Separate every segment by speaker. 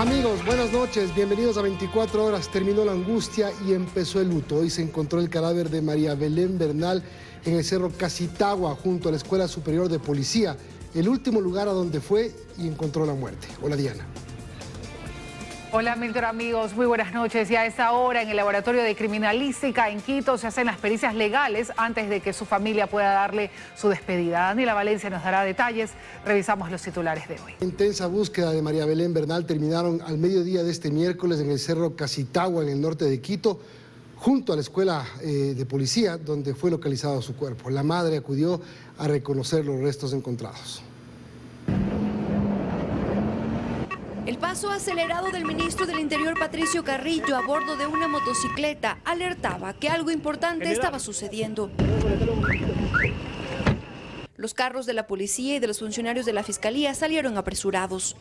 Speaker 1: Amigos, buenas noches, bienvenidos a 24 horas. Terminó la angustia y empezó el luto. Hoy se encontró el cadáver de María Belén Bernal en el Cerro Casitagua, junto a la Escuela Superior de Policía, el último lugar a donde fue y encontró la muerte. Hola, Diana.
Speaker 2: Hola Milton, amigos, muy buenas noches. Y a esta hora en el Laboratorio de Criminalística en Quito se hacen las pericias legales antes de que su familia pueda darle su despedida. Daniela Valencia nos dará detalles. Revisamos los titulares de hoy.
Speaker 1: Intensa búsqueda de María Belén Bernal terminaron al mediodía de este miércoles en el Cerro Casitagua, en el norte de Quito, junto a la Escuela de Policía, donde fue localizado su cuerpo. La madre acudió a reconocer los restos encontrados.
Speaker 3: El paso acelerado del ministro del Interior, Patricio Carrillo, a bordo de una motocicleta, alertaba que algo importante estaba sucediendo. Los carros de la policía y de los funcionarios de la fiscalía salieron apresurados.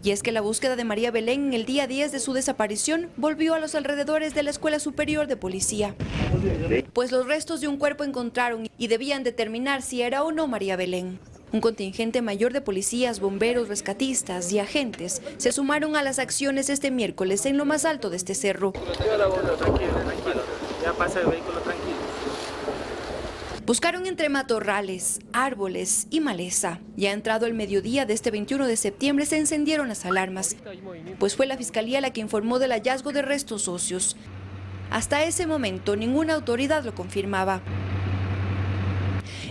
Speaker 3: Y es que la búsqueda de María Belén en el día 10 de su desaparición volvió a los alrededores de la Escuela Superior de Policía. Pues los restos de un cuerpo encontraron y debían determinar si era o no María Belén. Un contingente mayor de policías, bomberos, rescatistas y agentes se sumaron a las acciones este miércoles en lo más alto de este cerro.
Speaker 4: Ya pasa el vehículo tranquilo.
Speaker 3: Buscaron entre matorrales, árboles y maleza. Ya entrado el mediodía de este 21 de septiembre se encendieron las alarmas, pues fue la fiscalía la que informó del hallazgo de restos óseos. Hasta ese momento ninguna autoridad lo confirmaba.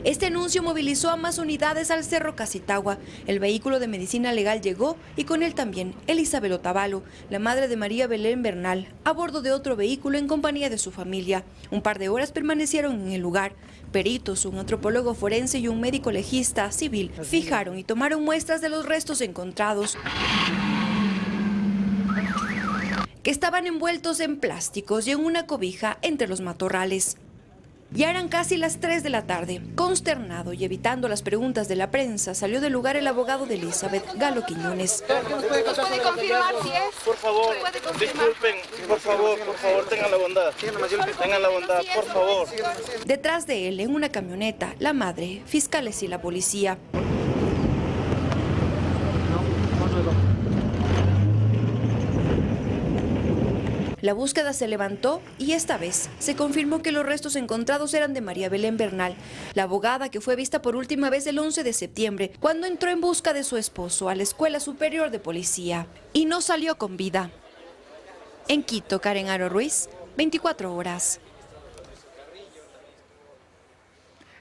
Speaker 3: Este anuncio movilizó a más unidades al Cerro Casitagua. El vehículo de medicina legal llegó y con él también Elizabeth Otavalo, la madre de María Belén Bernal, a bordo de otro vehículo en compañía de su familia. Un par de horas permanecieron en el lugar. Peritos, un antropólogo forense y un médico legista civil fijaron y tomaron muestras de los restos encontrados, que estaban envueltos en plásticos y en una cobija entre los matorrales. Ya eran casi las 3 de la tarde. Consternado y evitando las preguntas de la prensa, salió del lugar el abogado de Elizabeth, Galo Quiñones.
Speaker 5: ¿Nos puede confirmar si es?
Speaker 4: Por favor, disculpen, por favor, tengan la bondad. Tengan la bondad, por favor.
Speaker 3: Detrás de él, en una camioneta, la madre, fiscales y la policía. La búsqueda se levantó y esta vez se confirmó que los restos encontrados eran de María Belén Bernal, la abogada que fue vista por última vez el 11 de septiembre, cuando entró en busca de su esposo a la Escuela Superior de Policía y no salió con vida. En Quito, Karen Aro Ruiz, 24 horas.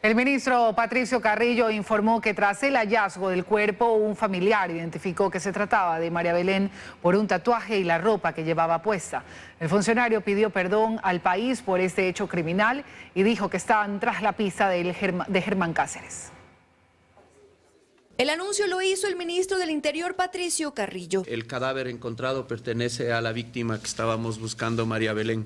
Speaker 2: El ministro Patricio Carrillo informó que tras el hallazgo del cuerpo, un familiar identificó que se trataba de María Belén por un tatuaje y la ropa que llevaba puesta. El funcionario pidió perdón al país por este hecho criminal y dijo que estaban tras la pista de Germán Cáceres.
Speaker 3: El anuncio lo hizo el ministro del Interior, Patricio Carrillo.
Speaker 6: El cadáver encontrado pertenece a la víctima que estábamos buscando, María Belén.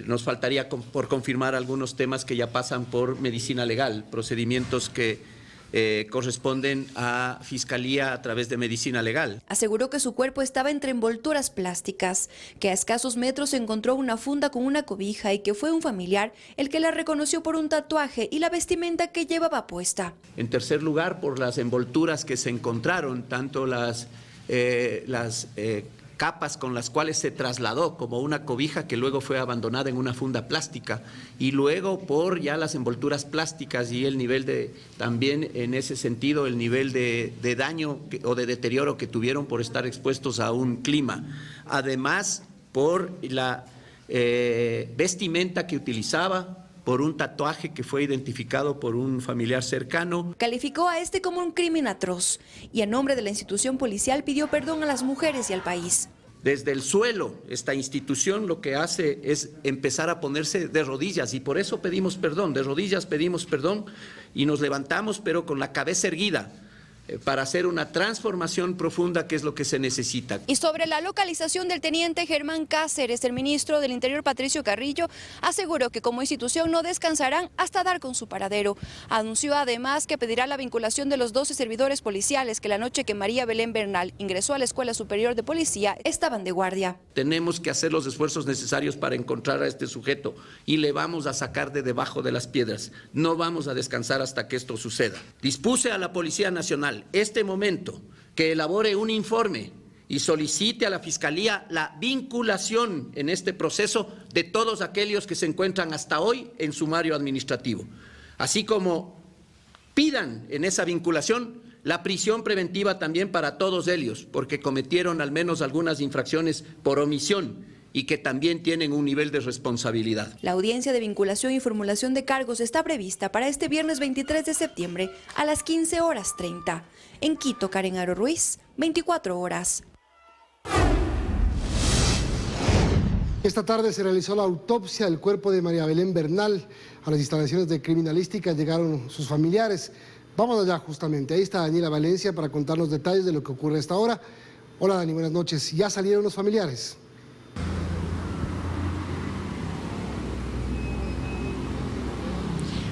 Speaker 6: Nos faltaría por confirmar algunos temas que ya pasan por medicina legal, procedimientos que corresponden a Fiscalía a través de medicina legal.
Speaker 3: Aseguró que su cuerpo estaba entre envolturas plásticas, que a escasos metros se encontró una funda con una cobija y que fue un familiar el que la reconoció por un tatuaje y la vestimenta que llevaba puesta.
Speaker 6: En tercer lugar, por las envolturas que se encontraron, tanto las capas con las cuales se trasladó como una cobija que luego fue abandonada en una funda plástica, y luego por ya las envolturas plásticas y el nivel de, también en ese sentido, el nivel de daño o de deterioro que tuvieron por estar expuestos a un clima. Además, por la vestimenta que utilizaba, por un tatuaje que fue identificado por un familiar cercano.
Speaker 3: Calificó a este como un crimen atroz y a nombre de la institución policial pidió perdón a las mujeres y al país.
Speaker 6: Desde el suelo, esta institución lo que hace es empezar a ponerse de rodillas y por eso pedimos perdón, de rodillas pedimos perdón y nos levantamos pero con la cabeza erguida. para hacer una transformación profunda, que es lo que se necesita.
Speaker 3: Y sobre la localización del teniente Germán Cáceres, el ministro del Interior Patricio Carrillo aseguró que como institución no descansarán hasta dar con su paradero. Anunció además que pedirá la vinculación de los 12 servidores policiales que la noche que María Belén Bernal ingresó a la Escuela Superior de Policía estaban de guardia.
Speaker 6: Tenemos que hacer los esfuerzos necesarios para encontrar a este sujeto y le vamos a sacar de debajo de las piedras. No vamos a descansar hasta que esto suceda. Dispuse a la Policía Nacional este momento que elabore un informe y solicite a la Fiscalía la vinculación en este proceso de todos aquellos que se encuentran hasta hoy en sumario administrativo, así como pidan en esa vinculación la prisión preventiva también para todos ellos, porque cometieron al menos algunas infracciones por omisión y que también tienen un nivel de responsabilidad.
Speaker 3: La audiencia de vinculación y formulación de cargos está prevista para este viernes 23 de septiembre a las 15:30. En Quito, Karen Aro Ruiz, 24 horas.
Speaker 1: Esta tarde se realizó la autopsia del cuerpo de María Belén Bernal. A las instalaciones de criminalística llegaron sus familiares. Vamos allá justamente. Ahí está Daniela Valencia para contarnos detalles de lo que ocurre a esta hora. Hola Dani, buenas noches. ¿Ya salieron los familiares?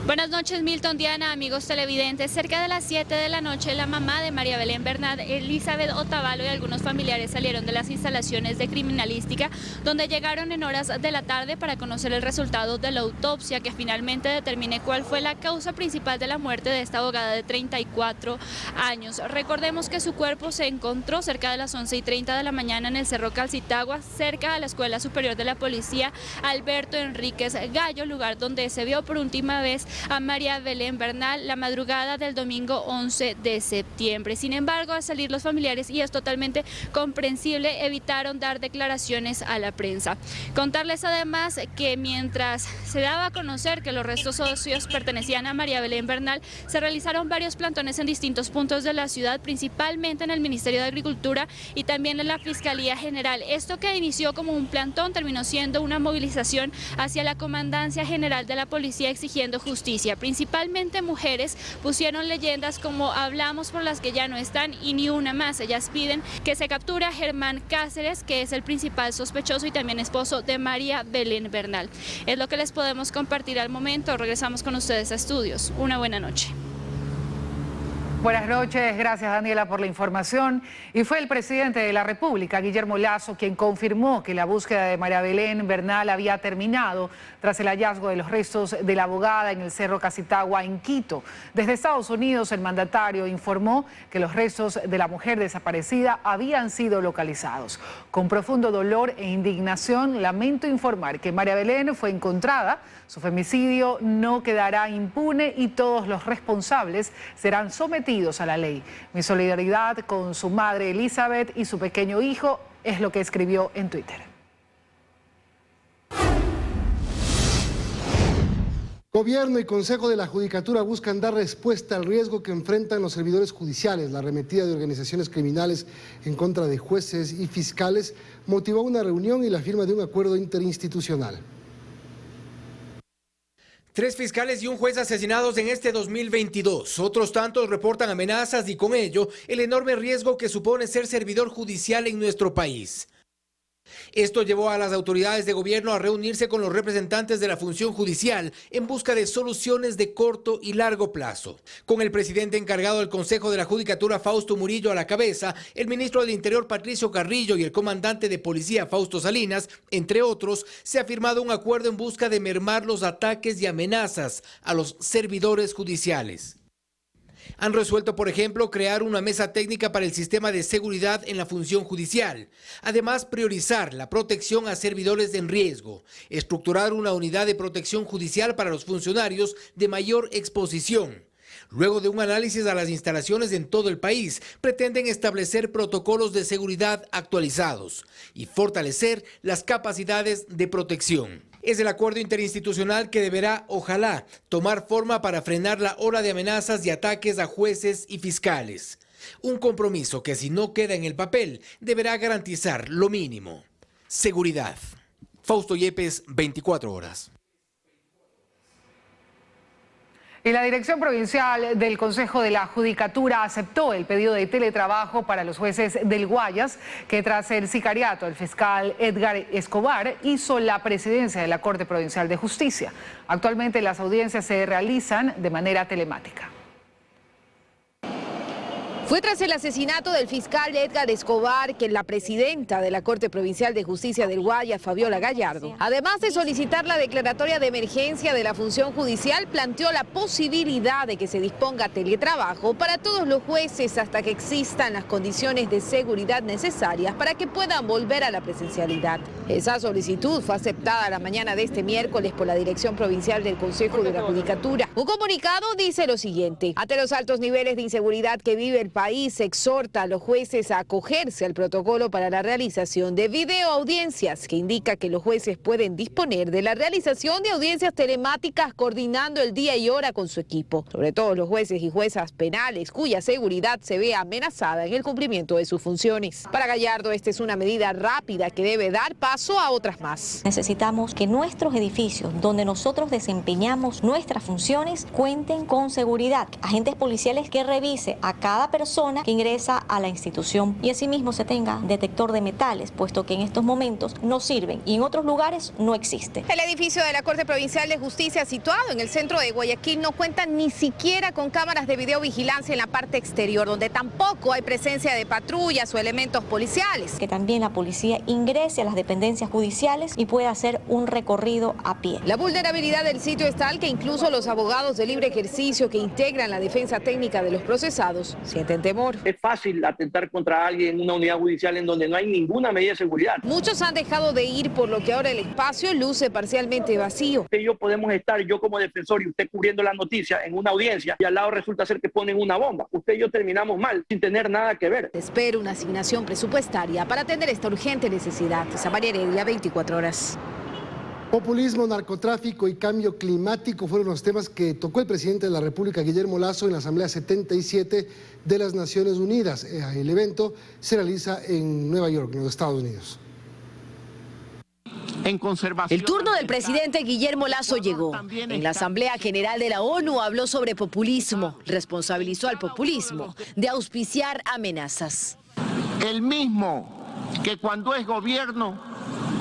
Speaker 5: Buenas noches, Milton, Diana, amigos televidentes. Cerca de las 7 de la noche, la mamá de María Belén Bernal, Elizabeth Otavalo, y algunos familiares salieron de las instalaciones de criminalística, donde llegaron en horas de la tarde para conocer el resultado de la autopsia que finalmente determine cuál fue la causa principal de la muerte de esta abogada de 34 años. Recordemos que su cuerpo se encontró cerca de las 11:30 de la mañana en el Cerro Calcitagua, cerca de la Escuela Superior de la Policía Alberto Enríquez Gallo, lugar donde se vio por última vez a María Belén Bernal la madrugada del domingo 11 de septiembre. Sin embargo, al salir los familiares, y es totalmente comprensible, evitaron dar declaraciones a la prensa. Contarles además que mientras se daba a conocer que los restos óseos pertenecían a María Belén Bernal, se realizaron varios plantones en distintos puntos de la ciudad, principalmente en el Ministerio de Agricultura y también en la Fiscalía General. Esto que inició como un plantón terminó siendo una movilización hacia la Comandancia General de la Policía exigiendo justicia. Principalmente mujeres pusieron leyendas como "hablamos por las que ya no están" y "ni una más". Ellas piden que se capture a Germán Cáceres, que es el principal sospechoso y también esposo de María Belén Bernal. Es lo que les podemos compartir al momento. Regresamos con ustedes a estudios. Una buena noche.
Speaker 2: Buenas noches, gracias Daniela por la información. Y fue el presidente de la República, Guillermo Lasso, quien confirmó que la búsqueda de María Belén Bernal había terminado tras el hallazgo de los restos de la abogada en el Cerro Calcitagua en Quito. Desde Estados Unidos, el mandatario informó que los restos de la mujer desaparecida habían sido localizados. Con profundo dolor e indignación, lamento informar que María Belén fue encontrada. Su femicidio no quedará impune y todos los responsables serán sometidos a la ley. Mi solidaridad con su madre Elizabeth y su pequeño hijo, es lo que escribió en Twitter.
Speaker 1: Gobierno y Consejo de la Judicatura buscan dar respuesta al riesgo que enfrentan los servidores judiciales. La arremetida de organizaciones criminales en contra de jueces y fiscales motivó una reunión y la firma de un acuerdo interinstitucional.
Speaker 7: 3 fiscales y un juez asesinados en este 2022. Otros tantos reportan amenazas y con ello el enorme riesgo que supone ser servidor judicial en nuestro país. Esto llevó a las autoridades de gobierno a reunirse con los representantes de la función judicial en busca de soluciones de corto y largo plazo. Con el presidente encargado del Consejo de la Judicatura, Fausto Murillo, a la cabeza, el ministro del Interior, Patricio Carrillo, y el comandante de policía, Fausto Salinas, entre otros, se ha firmado un acuerdo en busca de mermar los ataques y amenazas a los servidores judiciales. Han resuelto, por ejemplo, crear una mesa técnica para el sistema de seguridad en la función judicial. Además, priorizar la protección a servidores en riesgo, estructurar una unidad de protección judicial para los funcionarios de mayor exposición. Luego de un análisis a las instalaciones en todo el país, pretenden establecer protocolos de seguridad actualizados y fortalecer las capacidades de protección. Es el acuerdo interinstitucional que deberá, ojalá, tomar forma para frenar la ola de amenazas y ataques a jueces y fiscales. Un compromiso que, si no queda en el papel, deberá garantizar lo mínimo: seguridad. Fausto Yepes, 24 horas.
Speaker 2: Y la Dirección Provincial del Consejo de la Judicatura aceptó el pedido de teletrabajo para los jueces del Guayas, que tras el sicariato del fiscal Edgar Escobar hizo la presidencia de la Corte Provincial de Justicia. Actualmente las audiencias se realizan de manera telemática.
Speaker 8: Fue tras el asesinato del fiscal Edgar Escobar que la presidenta de la Corte Provincial de Justicia del Guayas, Fabiola Gallardo, además de solicitar la declaratoria de emergencia de la función judicial, planteó la posibilidad de que se disponga teletrabajo para todos los jueces hasta que existan las condiciones de seguridad necesarias para que puedan volver a la presencialidad. Esa solicitud fue aceptada la mañana de este miércoles por la Dirección Provincial del Consejo de la Judicatura. Un comunicado dice lo siguiente: ante los altos niveles de inseguridad que vive el país, exhorta a los jueces a acogerse al protocolo para la realización de videoaudiencias, que indica que los jueces pueden disponer de la realización de audiencias telemáticas coordinando el día y hora con su equipo, sobre todo los jueces y juezas penales cuya seguridad se ve amenazada en el cumplimiento de sus funciones. Para Gallardo, esta es una medida rápida que debe dar paso a otras más.
Speaker 9: Necesitamos que nuestros edificios, donde nosotros desempeñamos nuestras funciones, cuenten con seguridad. Agentes policiales que revise a cada persona que ingresa a la institución y asimismo se tenga detector de metales, puesto que en estos momentos no sirven y en otros lugares no existe.
Speaker 8: El edificio de la Corte Provincial de Justicia, situado en el centro de Guayaquil, no cuenta ni siquiera con cámaras de videovigilancia en la parte exterior, donde tampoco hay presencia de patrullas o elementos policiales.
Speaker 9: Que también la policía ingrese a las dependencias judiciales y pueda hacer un recorrido a pie.
Speaker 8: La vulnerabilidad del sitio es tal que incluso los abogados de libre ejercicio que integran la defensa técnica de los procesados sienten temor.
Speaker 10: Es fácil atentar contra alguien en una unidad judicial en donde no hay ninguna medida de seguridad.
Speaker 8: Muchos han dejado de ir, por lo que ahora el espacio luce parcialmente vacío.
Speaker 10: Usted y yo podemos estar, yo como defensor y usted cubriendo la noticia en una audiencia y al lado resulta ser que ponen una bomba. Usted y yo terminamos mal, sin tener nada que ver.
Speaker 8: Espero una asignación presupuestaria para atender esta urgente necesidad. Samaria Heredia, 24 horas.
Speaker 1: Populismo, narcotráfico y cambio climático fueron los temas que tocó el presidente de la República, Guillermo Lasso, en la Asamblea 77 de las Naciones Unidas. El evento se realiza en Nueva York, en los Estados Unidos.
Speaker 8: El turno del presidente Guillermo Lasso llegó. En la Asamblea General de la ONU habló sobre populismo, responsabilizó al populismo de auspiciar amenazas.
Speaker 11: El mismo que cuando es gobierno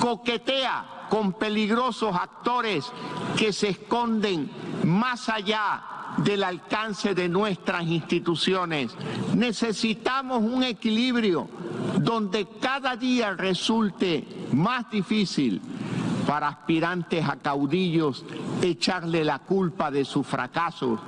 Speaker 11: coquetea con peligrosos actores que se esconden más allá del alcance de nuestras instituciones. Necesitamos un equilibrio donde cada día resulte más difícil para aspirantes a caudillos echarle la culpa de sus fracasos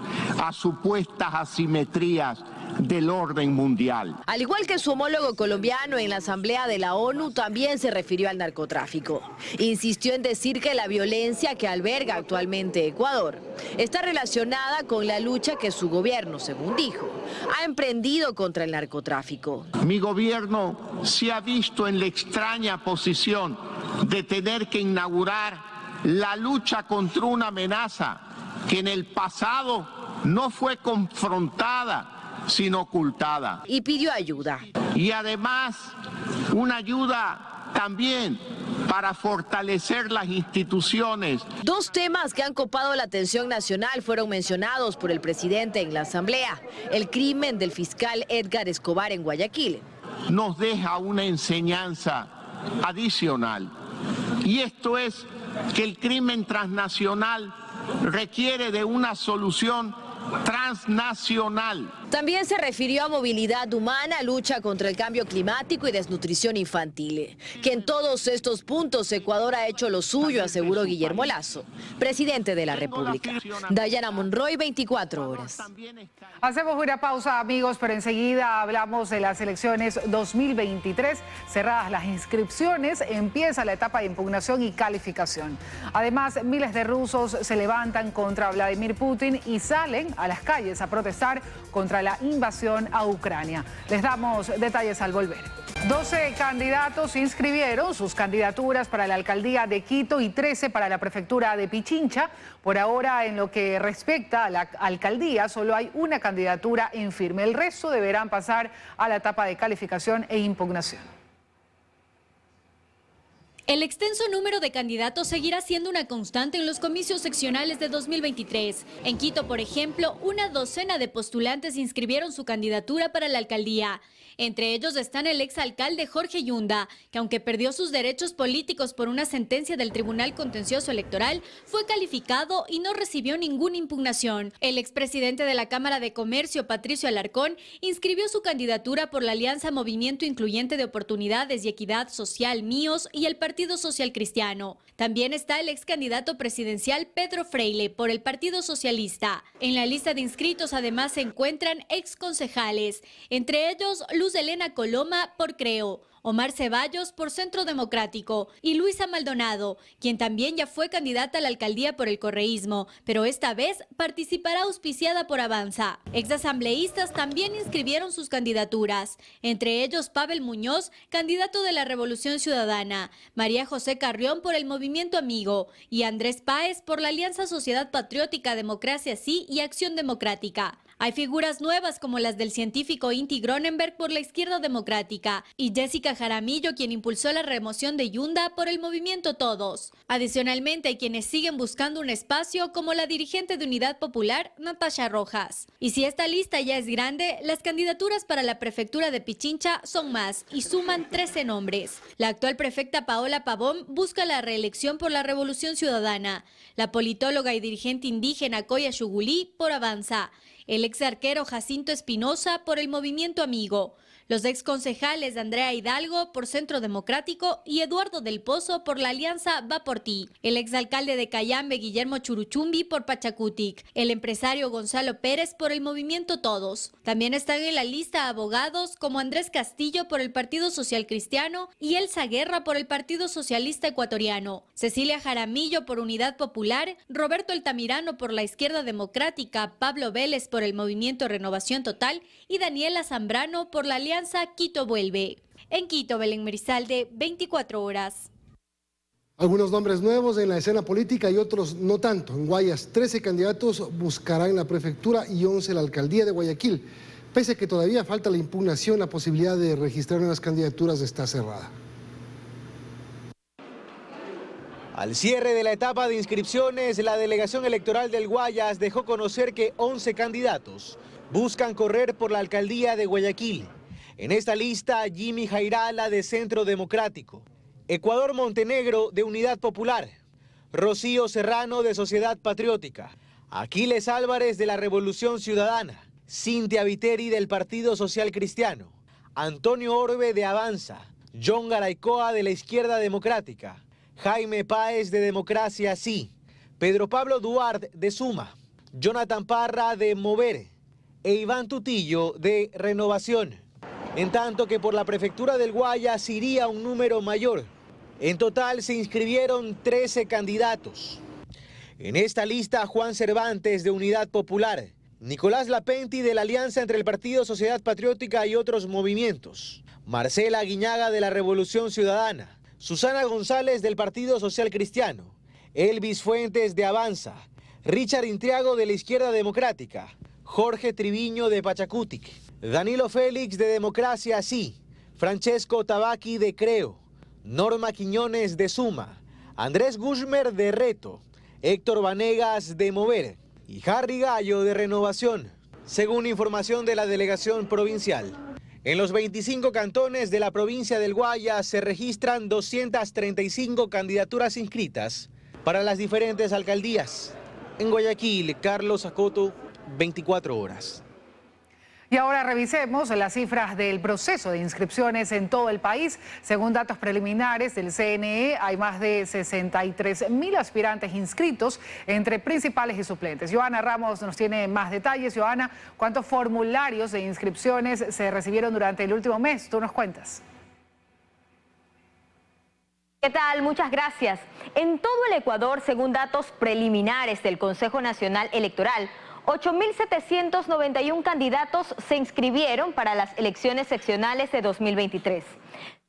Speaker 11: a supuestas asimetrías del orden mundial.
Speaker 8: Al igual que su homólogo colombiano en la Asamblea de la ONU, también se refirió al narcotráfico. Insistió en decir que la violencia que alberga actualmente Ecuador está relacionada con la lucha que su gobierno, según dijo, ha emprendido contra el narcotráfico.
Speaker 11: Mi gobierno se ha visto en la extraña posición de tener que inaugurar la lucha contra una amenaza que en el pasado no fue confrontada, sino ocultada.
Speaker 8: Y pidió ayuda.
Speaker 11: Y además, una ayuda también para fortalecer las instituciones.
Speaker 8: Dos temas que han copado la atención nacional fueron mencionados por el presidente en la Asamblea: el crimen del fiscal Edgar Escobar en Guayaquil.
Speaker 11: Nos deja una enseñanza adicional, y esto es que el crimen transnacional requiere de una solución transnacional.
Speaker 8: También se refirió a movilidad humana, lucha contra el cambio climático y desnutrición infantil. Que en todos estos puntos Ecuador ha hecho lo suyo, aseguró Guillermo Lasso, presidente de la República. Dayana Monroy, 24 horas.
Speaker 2: Hacemos una pausa, amigos, pero enseguida hablamos de las elecciones 2023. Cerradas las inscripciones, empieza la etapa de impugnación y calificación. Además, miles de rusos se levantan contra Vladimir Putin y salen a las calles a protestar contra la invasión a Ucrania. Les damos detalles al volver. 12 candidatos inscribieron sus candidaturas para la alcaldía de Quito y 13 para la prefectura de Pichincha. Por ahora, en lo que respecta a la alcaldía, solo hay una candidatura en firme. El resto deberán pasar a la etapa de calificación e impugnación.
Speaker 12: El extenso número de candidatos seguirá siendo una constante en los comicios seccionales de 2023. En Quito, por ejemplo, una docena de postulantes inscribieron su candidatura para la alcaldía. Entre ellos están el exalcalde Jorge Yunda, que aunque perdió sus derechos políticos por una sentencia del Tribunal Contencioso Electoral, fue calificado y no recibió ninguna impugnación. El expresidente de la Cámara de Comercio, Patricio Alarcón, inscribió su candidatura por la Alianza Movimiento Incluyente de Oportunidades y Equidad Social Míos y el Partido Social Cristiano. También está el ex candidato presidencial Pedro Freile por el Partido Socialista. En la lista de inscritos además se encuentran ex concejales, entre ellos Luz Elena Coloma por Creo, Omar Ceballos por Centro Democrático y Luisa Maldonado, quien también ya fue candidata a la alcaldía por el correísmo, pero esta vez participará auspiciada por Avanza. Exasambleístas también inscribieron sus candidaturas, entre ellos Pavel Muñoz, candidato de la Revolución Ciudadana, María José Carrión por el Movimiento Amigo y Andrés Páez por la Alianza Sociedad Patriótica Democracia Sí y Acción Democrática. Hay figuras nuevas como las del científico Inti Gronenberg por la Izquierda Democrática y Jessica Jaramillo, quien impulsó la remoción de Yunda por el Movimiento Todos. Adicionalmente, hay quienes siguen buscando un espacio como la dirigente de Unidad Popular, Natasha Rojas. Y si esta lista ya es grande, las candidaturas para la prefectura de Pichincha son más y suman 13 nombres. La actual prefecta Paola Pavón busca la reelección por la Revolución Ciudadana. La politóloga y dirigente indígena Coya Xugulí por Avanza. El ex arquero Jacinto Espinosa por el Movimiento Amigo, los ex concejales Andrea Hidalgo por Centro Democrático y Eduardo del Pozo por la Alianza Va por Ti, el exalcalde de Cayambe Guillermo Churuchumbi por Pachacutic, el empresario Gonzalo Pérez por el Movimiento Todos. También están en la lista abogados como Andrés Castillo por el Partido Social Cristiano y Elsa Guerra por el Partido Socialista Ecuatoriano, Cecilia Jaramillo por Unidad Popular, Roberto Altamirano por la Izquierda Democrática, Pablo Vélez por el Movimiento Renovación Total y Daniela Zambrano por la Alianza Quito Vuelve. En Quito, Belén Merizalde, 24 horas.
Speaker 1: Algunos nombres nuevos en la escena política y otros no tanto. En Guayas, 13 candidatos buscarán la prefectura y 11 la alcaldía de Guayaquil. Pese a que todavía falta la impugnación, la posibilidad de registrar nuevas candidaturas está cerrada.
Speaker 13: Al cierre de la etapa de inscripciones, la delegación electoral del Guayas dejó conocer que 11 candidatos buscan correr por la alcaldía de Guayaquil. En esta lista, Jimmy Jairala de Centro Democrático, Ecuador Montenegro de Unidad Popular, Rocío Serrano de Sociedad Patriótica, Aquiles Álvarez de la Revolución Ciudadana, Cintia Viteri del Partido Social Cristiano, Antonio Orbe de Avanza, John Garaycoa de la Izquierda Democrática, Jaime Páez de Democracia Sí, Pedro Pablo Duarte de Suma, Jonathan Parra de Mover e Iván Tutillo de Renovación. En tanto que por la prefectura del Guayas iría un número mayor. En total se inscribieron 13 candidatos. En esta lista, Juan Cervantes de Unidad Popular, Nicolás Lapenti de la Alianza entre el Partido Sociedad Patriótica y otros movimientos, Marcela Aguiñaga de la Revolución Ciudadana, Susana González del Partido Social Cristiano, Elvis Fuentes de Avanza, Richard Intriago de la Izquierda Democrática, Jorge Triviño de Pachacutic, Danilo Félix de Democracia Sí, Francesco Tabaqui de Creo, Norma Quiñones de Suma, Andrés Gushmer de Reto, Héctor Vanegas de Mover y Harry Gallo de Renovación, según información de la delegación provincial. En los 25 cantones de la provincia del Guayas se registran 235 candidaturas inscritas para las diferentes alcaldías. En Guayaquil, Carlos Acoto, 24 horas.
Speaker 2: Y ahora revisemos las cifras del proceso de inscripciones en todo el país. Según datos preliminares del CNE, hay más de 63.000 aspirantes inscritos entre principales y suplentes. Joana Ramos nos tiene más detalles. Joana, ¿cuántos formularios de inscripciones se recibieron durante el último mes? Tú nos cuentas.
Speaker 14: ¿Qué tal? Muchas gracias. En todo el Ecuador, según datos preliminares del Consejo Nacional Electoral, 8.791 candidatos se inscribieron para las elecciones seccionales de 2023.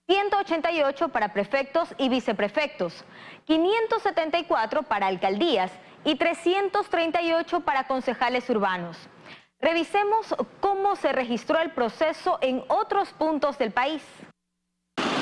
Speaker 14: 188 para prefectos y viceprefectos, 574 para alcaldías y 338 para concejales urbanos. Revisemos cómo se registró el proceso en otros puntos del país.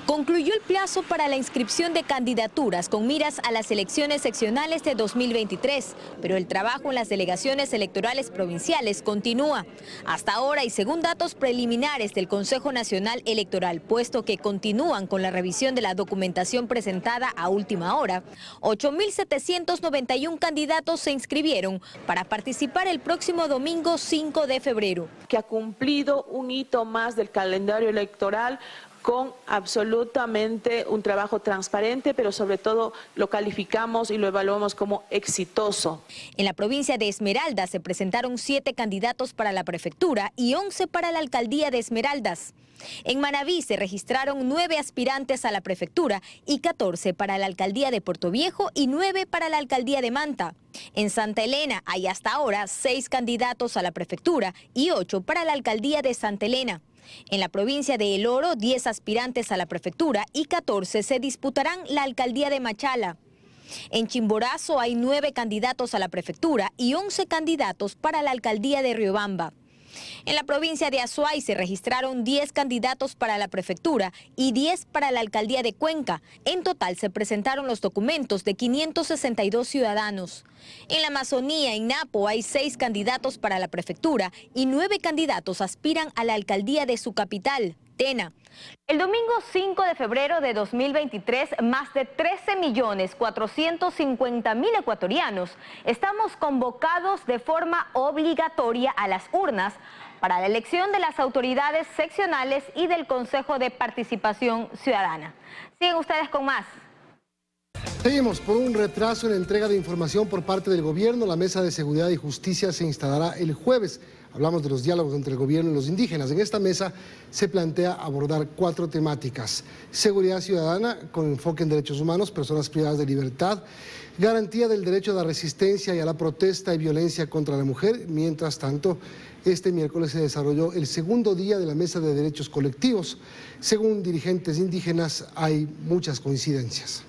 Speaker 14: concluyó el plazo para la inscripción de candidaturas con miras a las elecciones seccionales de 2023, pero el trabajo en las delegaciones electorales provinciales continúa. Hasta ahora y según datos preliminares del Consejo Nacional Electoral, puesto que continúan con la revisión de la documentación presentada a última hora, 8.791 candidatos se inscribieron para participar el próximo domingo 5 de febrero.
Speaker 15: Que ha cumplido un hito más del calendario electoral con absolutamente un trabajo transparente, pero sobre todo lo calificamos y lo evaluamos como exitoso.
Speaker 14: En la provincia de Esmeraldas se presentaron 7 candidatos para la prefectura y 11 para la alcaldía de Esmeraldas. En Manabí se registraron 9 aspirantes a la prefectura y 14 para la alcaldía de Puerto Viejo y 9 para la alcaldía de Manta. En Santa Elena hay hasta ahora 6 candidatos a la prefectura y 8 para la alcaldía de Santa Elena. En la provincia de El Oro, 10 aspirantes a la prefectura y 14 se disputarán la alcaldía de Machala. En Chimborazo hay 9 candidatos a la prefectura y 11 candidatos para la alcaldía de Riobamba. En la provincia de Azuay se registraron 10 candidatos para la prefectura y 10 para la alcaldía de Cuenca. En total se presentaron los documentos de 562 ciudadanos. En la Amazonía, en Napo, hay 6 candidatos para la prefectura y 9 candidatos aspiran a la alcaldía de su capital, Tena. El domingo 5 de febrero de 2023, más de 13.450.000 ecuatorianos estamos convocados de forma obligatoria a las urnas para la elección de las autoridades seccionales y del Consejo de Participación Ciudadana. Siguen ustedes con más.
Speaker 1: Seguimos. Por un retraso en la entrega de información por parte del gobierno, la Mesa de Seguridad y Justicia se instalará el jueves. Hablamos de los diálogos entre el gobierno y los indígenas. En esta mesa se plantea abordar 4 temáticas: seguridad ciudadana con enfoque en derechos humanos, personas privadas de libertad, garantía del derecho a la resistencia y a la protesta y violencia contra la mujer. Mientras tanto, este miércoles se desarrolló el segundo día de la Mesa de Derechos Colectivos. Según dirigentes indígenas, hay muchas coincidencias.